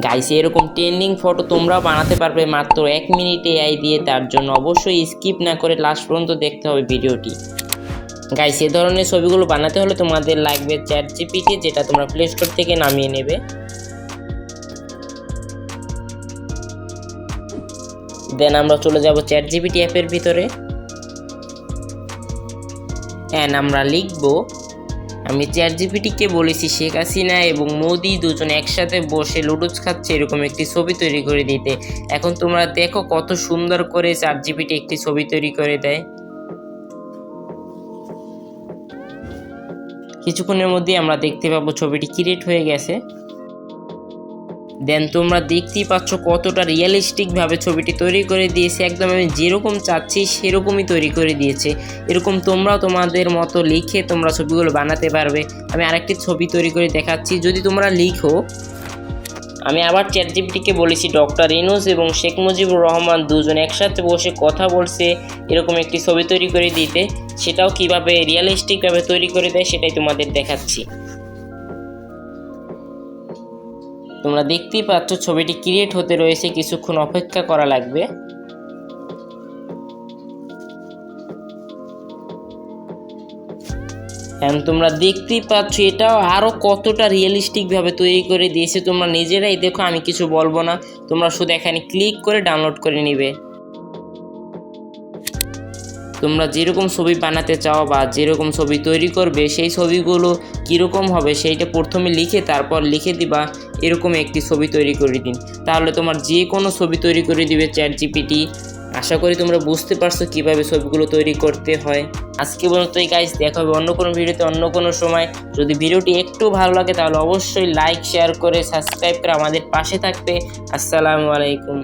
Guys এরকম trending photo তোমরাও বানাতে পারবে মাত্র 1 মিনিট এআই দিয়ে। তার জন্য অবশ্যই স্কিপ না করে লাস্ট পর্যন্ত দেখতে হবে ভিডিওটি। গাইস এ ধরনের ছবিগুলো বানাতে হলে তোমাদের লাগবে চ্যাট জিপিটি, যেটা তোমরা প্লে স্টোর থেকে নামিয়ে নেবে। দেন আমরা চলে যাব চ্যাট জিপিটি অ্যাপের ভিতরে। অ্যান্ড আমরা লিখব, আমি চ্যাট জিপিটিকে বলেছি শেখ হাসিনা এবং মোদি দুজন একসাথে বসে লুডুস খাচ্ছে এরকম একটি ছবি তৈরি করে দিতে। এখন তোমরা দেখো কত সুন্দর করে চ্যাট জিপিটি একটি ছবি তৈরি করে দেয়। কিছুক্ষণের মধ্যে আমরা দেখতে পাবো ছবিটি ক্রিয়েট হয়ে গেছে। দেন তোমরা দেখতেই পাচ্ছ কতটা রিয়েলিস্টিকভাবে ছবিটি তৈরি করে দিয়েছে। একদম আমি যেরকম চাচ্ছি সেরকমই তৈরি করে দিয়েছে। এরকম তোমরাও তোমাদের মতো লিখে তোমরা ছবিগুলো বানাতে পারবে। আমি আরেকটি ছবি তৈরি করে দেখাচ্ছি। যদি তোমরা লিখো, আমি আবার চ্যাট জিপিটিকে বলেছি ডক্টর ইউনূস এবং শেখ মুজিবুর রহমান দুজন একসাথে বসে কথা বলছে এরকম একটি ছবি তৈরি করে দিতে। সেটাও কিভাবে রিয়েলিস্টিকভাবে তৈরি করে দেয় সেটাই তোমাদের দেখাচ্ছি। তোমরা দেখতেই পাচ্ছ ছবিটি ক্রিয়েট হতে রয়েছে, কিছুক্ষণ অপেক্ষা করা লাগবে। তোমরা দেখতেই পাচ্ছ এটাও আরও কতটা রিয়েলিস্টিকভাবে তৈরি করে দিয়েছে। তোমরা নিজেরাই দেখো, আমি কিছু বলবো না, তোমরা শুধু এখানে ক্লিক করে ডাউনলোড করে নিবে। তোমরা যেরকম ছবি বানাতে চাও বা যেরকম ছবি তৈরি করবে সেই ছবিগুলো কীরকম হবে সেইটা প্রথমে লিখে তারপর লিখে দিবা এরকম একটি ছবি তৈরি করে দিন, তাহলে তোমার যে কোনো ছবি তৈরি করে দিবে চ্যাট জিপিটি। আশা করি তোমরা বুঝতে পারছো কীভাবে ছবিগুলো তৈরি করতে হয়। আজকে পর্যন্তই গাইস, দেখা হবে অন্য কোনো ভিডিওতে অন্য কোনো সময়। যদি ভিডিওটি একটু ভালো লাগে তাহলে অবশ্যই লাইক শেয়ার করে সাবস্ক্রাইব করে আমাদের পাশে থাকবে। আসসালামু আলাইকুম।